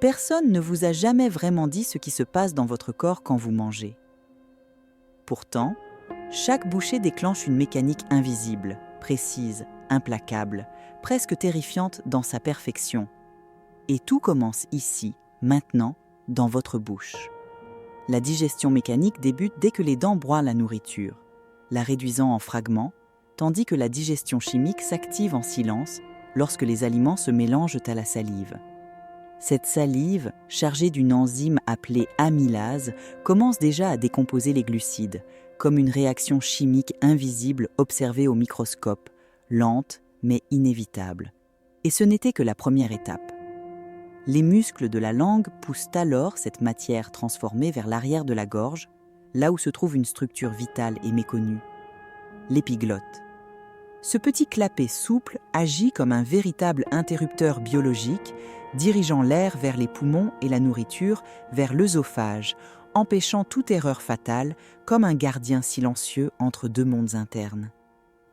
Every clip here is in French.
personne ne vous a jamais vraiment dit ce qui se passe dans votre corps quand vous mangez. Pourtant, chaque bouchée déclenche une mécanique invisible, précise, implacable, presque terrifiante dans sa perfection. Et tout commence ici, maintenant, dans votre bouche. La digestion mécanique débute dès que les dents broient la nourriture, la réduisant en fragments, tandis que la digestion chimique s'active en silence lorsque les aliments se mélangent à la salive. Cette salive, chargée d'une enzyme appelée amylase, commence déjà à décomposer les glucides, comme une réaction chimique invisible observée au microscope, lente mais inévitable. Et ce n'était que la première étape. Les muscles de la langue poussent alors cette matière transformée vers l'arrière de la gorge, là où se trouve une structure vitale et méconnue, l'épiglotte. Ce petit clapet souple agit comme un véritable interrupteur biologique, dirigeant l'air vers les poumons et la nourriture vers l'œsophage, empêchant toute erreur fatale comme un gardien silencieux entre deux mondes internes.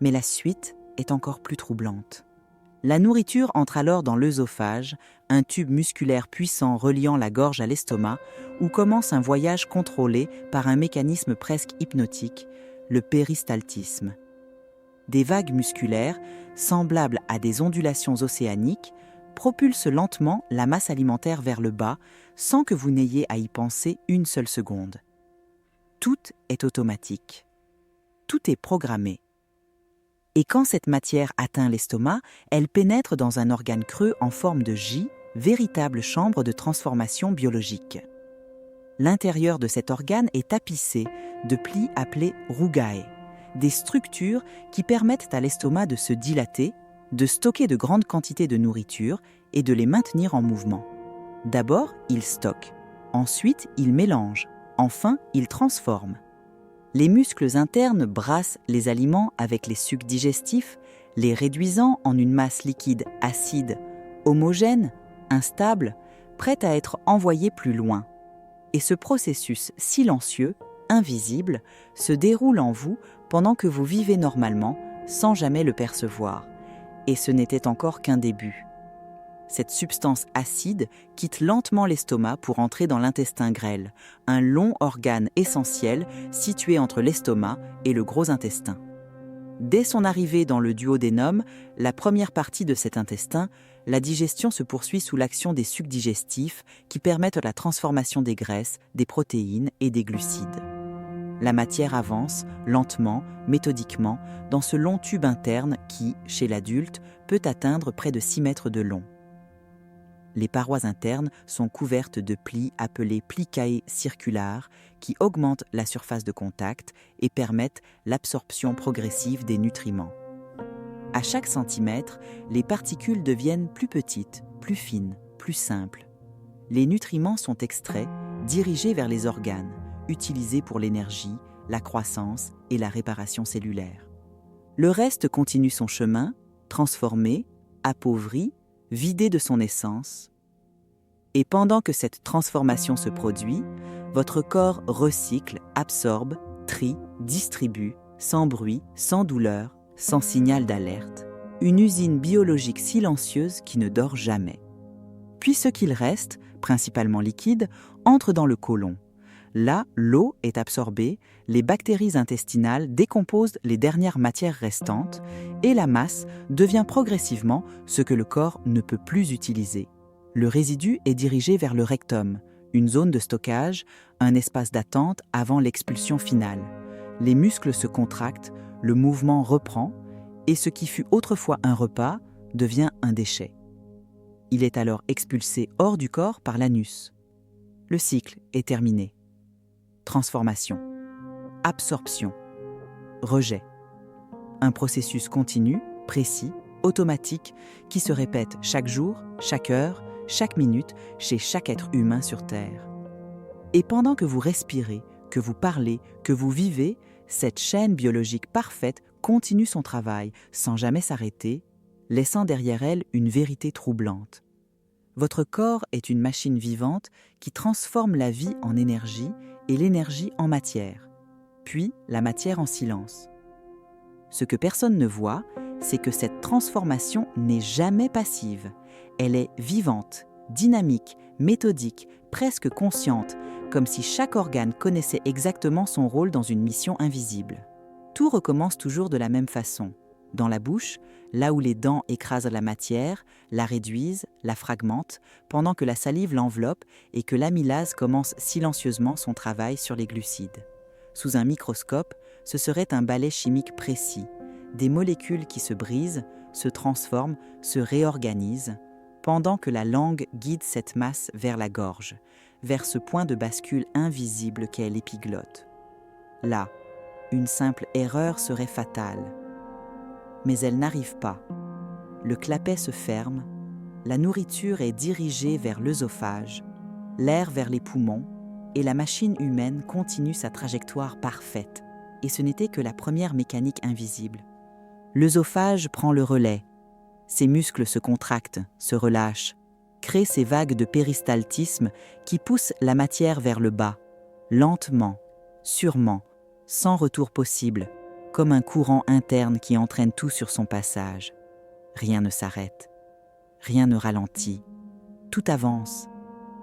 Mais la suite est encore plus troublante. La nourriture entre alors dans l'œsophage, un tube musculaire puissant reliant la gorge à l'estomac, où commence un voyage contrôlé par un mécanisme presque hypnotique, le péristaltisme. Des vagues musculaires, semblables à des ondulations océaniques, propulsent lentement la masse alimentaire vers le bas, sans que vous n'ayez à y penser une seule seconde. Tout est automatique. Tout est programmé. Et quand cette matière atteint l'estomac, elle pénètre dans un organe creux en forme de J, véritable chambre de transformation biologique. L'intérieur de cet organe est tapissé de plis appelés rugae, des structures qui permettent à l'estomac de se dilater, de stocker de grandes quantités de nourriture et de les maintenir en mouvement. D'abord, il stocke, ensuite il mélange, enfin il transforme. Les muscles internes brassent les aliments avec les sucs digestifs, les réduisant en une masse liquide acide, homogène, instable, prête à être envoyée plus loin. Et ce processus silencieux, invisible, se déroule en vous pendant que vous vivez normalement, sans jamais le percevoir. Et ce n'était encore qu'un début. Cette substance acide quitte lentement l'estomac pour entrer dans l'intestin grêle, un long organe essentiel situé entre l'estomac et le gros intestin. Dès son arrivée dans le duodénum, la première partie de cet intestin, la digestion se poursuit sous l'action des sucs digestifs qui permettent la transformation des graisses, des protéines et des glucides. La matière avance, lentement, méthodiquement, dans ce long tube interne qui, chez l'adulte, peut atteindre près de 6 mètres de long. Les parois internes sont couvertes de plis appelés plicae circulares qui augmentent la surface de contact et permettent l'absorption progressive des nutriments. À chaque centimètre, les particules deviennent plus petites, plus fines, plus simples. Les nutriments sont extraits, dirigés vers les organes, utilisés pour l'énergie, la croissance et la réparation cellulaire. Le reste continue son chemin, transformé, appauvri, vidé de son essence. Et pendant que cette transformation se produit, votre corps recycle, absorbe, trie, distribue, sans bruit, sans douleur, sans signal d'alerte. Une usine biologique silencieuse qui ne dort jamais. Puis ce qu'il reste, principalement liquide, entre dans le côlon. Là, l'eau est absorbée, les bactéries intestinales décomposent les dernières matières restantes et la masse devient progressivement ce que le corps ne peut plus utiliser. Le résidu est dirigé vers le rectum, une zone de stockage, un espace d'attente avant l'expulsion finale. Les muscles se contractent, le mouvement reprend et ce qui fut autrefois un repas devient un déchet. Il est alors expulsé hors du corps par l'anus. Le cycle est terminé. Transformation, absorption, rejet. Un processus continu, précis, automatique, qui se répète chaque jour, chaque heure, chaque minute, chez chaque être humain sur Terre. Et pendant que vous respirez, que vous parlez, que vous vivez, cette chaîne biologique parfaite continue son travail sans jamais s'arrêter, laissant derrière elle une vérité troublante. Votre corps est une machine vivante qui transforme la vie en énergie et l'énergie en matière, puis la matière en silence. Ce que personne ne voit, c'est que cette transformation n'est jamais passive. Elle est vivante, dynamique, méthodique, presque consciente, comme si chaque organe connaissait exactement son rôle dans une mission invisible. Tout recommence toujours de la même façon. Dans la bouche, là où les dents écrasent la matière, la réduisent, la fragmentent, pendant que la salive l'enveloppe et que l'amylase commence silencieusement son travail sur les glucides. Sous un microscope, ce serait un balai chimique précis, des molécules qui se brisent, se transforment, se réorganisent, pendant que la langue guide cette masse vers la gorge, vers ce point de bascule invisible qu'est l'épiglotte. Là, une simple erreur serait fatale. Mais elle n'arrive pas. Le clapet se ferme, la nourriture est dirigée vers l'œsophage, l'air vers les poumons, et la machine humaine continue sa trajectoire parfaite. Et ce n'était que la première mécanique invisible. L'œsophage prend le relais. Ses muscles se contractent, se relâchent, créent ces vagues de péristaltisme qui poussent la matière vers le bas, lentement, sûrement, sans retour possible, comme un courant interne qui entraîne tout sur son passage. Rien ne s'arrête, rien ne ralentit, tout avance.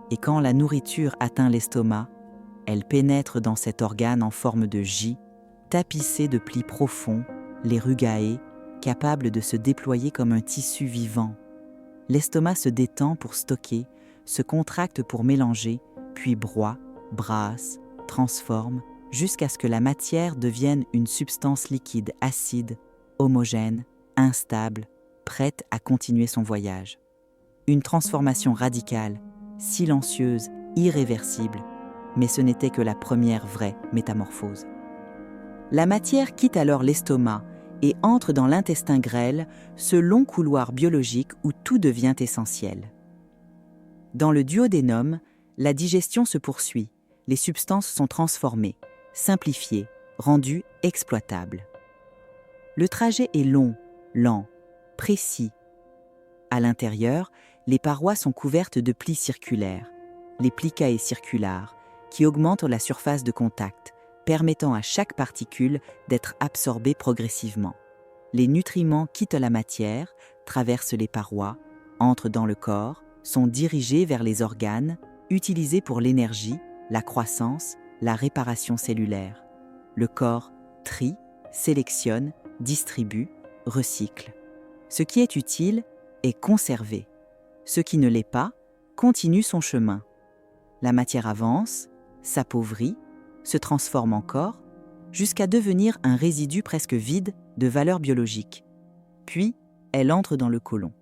Et quand la nourriture atteint l'estomac, elle pénètre dans cet organe en forme de J, tapissé de plis profonds, les rugae, capable de se déployer comme un tissu vivant. L'estomac se détend pour stocker, se contracte pour mélanger, puis broie, brasse, transforme, jusqu'à ce que la matière devienne une substance liquide acide, homogène, instable, prête à continuer son voyage. Une transformation radicale, silencieuse, irréversible, mais ce n'était que la première vraie métamorphose. La matière quitte alors l'estomac et entre dans l'intestin grêle, ce long couloir biologique où tout devient essentiel. Dans le duodénum, la digestion se poursuit, les substances sont transformées, simplifiées, rendues exploitables. Le trajet est long, lent, précis. À l'intérieur, les parois sont couvertes de plis circulaires, les plicae circulares, qui augmentent la surface de contact, permettant à chaque particule d'être absorbée progressivement. Les nutriments quittent la matière, traversent les parois, entrent dans le corps, sont dirigés vers les organes, utilisés pour l'énergie, la croissance, la réparation cellulaire. Le corps trie, sélectionne, distribue, recycle. Ce qui est utile est conservé. Ce qui ne l'est pas continue son chemin. La matière avance, s'appauvrit, se transforme encore, jusqu'à devenir un résidu presque vide de valeur biologique. Puis, elle entre dans le côlon.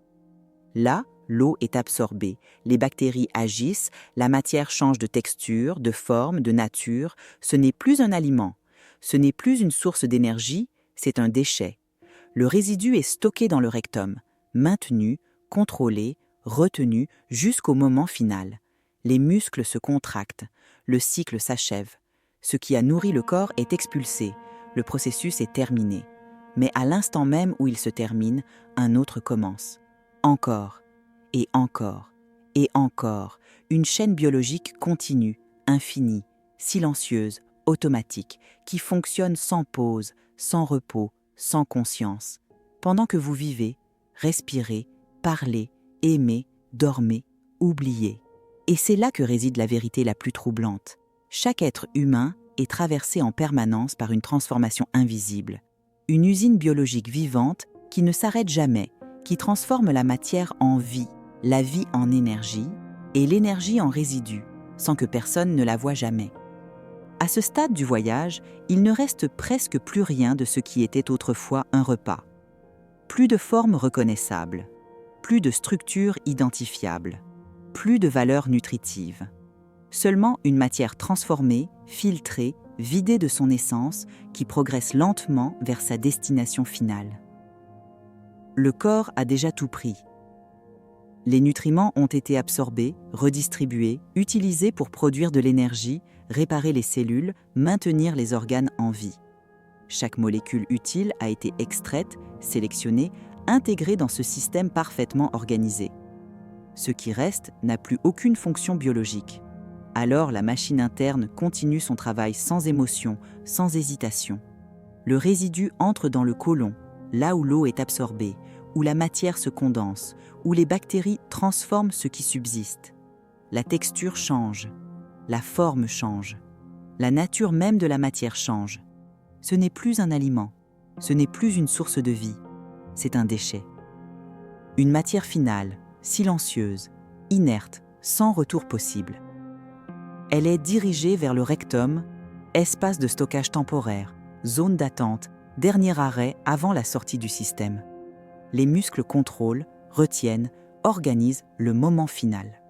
Là, l'eau est absorbée, les bactéries agissent, la matière change de texture, de forme, de nature. Ce n'est plus un aliment, ce n'est plus une source d'énergie, c'est un déchet. Le résidu est stocké dans le rectum, maintenu, contrôlé, retenu jusqu'au moment final. Les muscles se contractent, le cycle s'achève. Ce qui a nourri le corps est expulsé, le processus est terminé. Mais à l'instant même où il se termine, un autre commence. Encore, et encore, et encore, une chaîne biologique continue, infinie, silencieuse, automatique, qui fonctionne sans pause, sans repos, sans conscience. Pendant que vous vivez, respirez, parlez, aimez, dormez, oubliez. Et c'est là que réside la vérité la plus troublante. Chaque être humain est traversé en permanence par une transformation invisible, une usine biologique vivante qui ne s'arrête jamais, qui transforme la matière en vie, la vie en énergie et l'énergie en résidu, sans que personne ne la voie jamais. À ce stade du voyage, il ne reste presque plus rien de ce qui était autrefois un repas. Plus de forme reconnaissable, plus de structure identifiable, plus de valeur nutritive. Seulement une matière transformée, filtrée, vidée de son essence, qui progresse lentement vers sa destination finale. Le corps a déjà tout pris. Les nutriments ont été absorbés, redistribués, utilisés pour produire de l'énergie, réparer les cellules, maintenir les organes en vie. Chaque molécule utile a été extraite, sélectionnée, intégrée dans ce système parfaitement organisé. Ce qui reste n'a plus aucune fonction biologique. Alors la machine interne continue son travail sans émotion, sans hésitation. Le résidu entre dans le côlon, là où l'eau est absorbée, où la matière se condense, où les bactéries transforment ce qui subsiste. la texture change, la forme change, la nature même de la matière change. Ce n'est plus un aliment, ce n'est plus une source de vie, c'est un déchet. Une matière finale, silencieuse, inerte, sans retour possible. Elle est dirigée vers le rectum, espace de stockage temporaire, zone d'attente, dernier arrêt avant la sortie du système. Les muscles contrôlent, retiennent, organisent le moment final.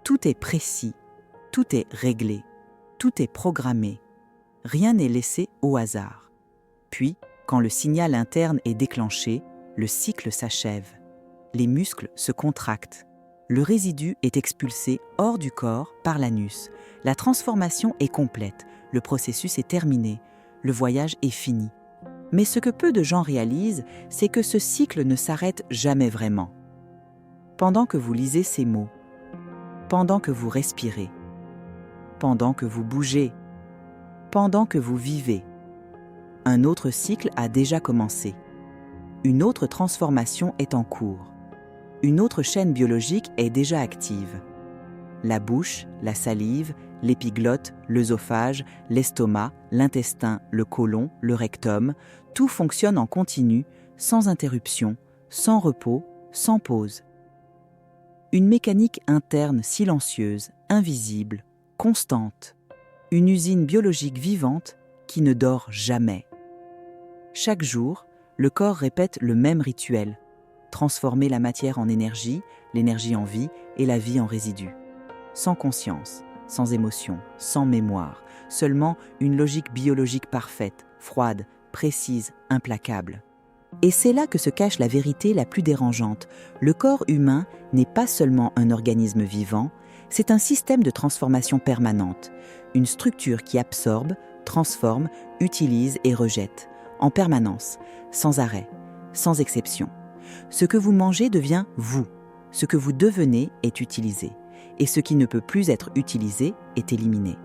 Tout est précis, tout est réglé, tout est programmé. Rien n'est laissé au hasard. Puis, quand le signal interne est déclenché, le cycle s'achève. Les muscles se contractent. Le résidu est expulsé hors du corps par l'anus. La transformation est complète, le processus est terminé, le voyage est fini. Mais ce que peu de gens réalisent, c'est que ce cycle ne s'arrête jamais vraiment. Pendant que vous lisez ces mots, pendant que vous respirez, pendant que vous bougez, pendant que vous vivez, un autre cycle a déjà commencé. Une autre transformation est en cours. Une autre chaîne biologique est déjà active. La bouche, la salive, l'épiglotte, l'œsophage, l'estomac, l'intestin, le côlon, le rectum, tout fonctionne en continu, sans interruption, sans repos, sans pause. Une mécanique interne silencieuse, invisible, constante. Une usine biologique vivante qui ne dort jamais. Chaque jour, le corps répète le même rituel. Transformer la matière en énergie, l'énergie en vie et la vie en résidu. Sans conscience, sans émotion, sans mémoire, seulement une logique biologique parfaite, froide, précise, implacable. Et c'est là que se cache la vérité la plus dérangeante. Le corps humain n'est pas seulement un organisme vivant, c'est un système de transformation permanente, une structure qui absorbe, transforme, utilise et rejette, en permanence, sans arrêt, sans exception. Ce que vous mangez devient vous, ce que vous devenez est utilisé, et ce qui ne peut plus être utilisé est éliminé.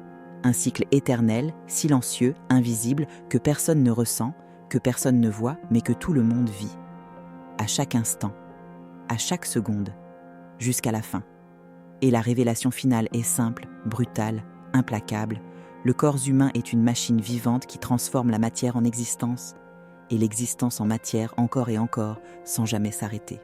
Un cycle éternel, silencieux, invisible, que personne ne ressent, que personne ne voit, mais que tout le monde vit. À chaque instant, à chaque seconde, jusqu'à la fin. Et la révélation finale est simple, brutale, implacable. Le corps humain est une machine vivante qui transforme la matière en existence, et l'existence en matière encore et encore, sans jamais s'arrêter.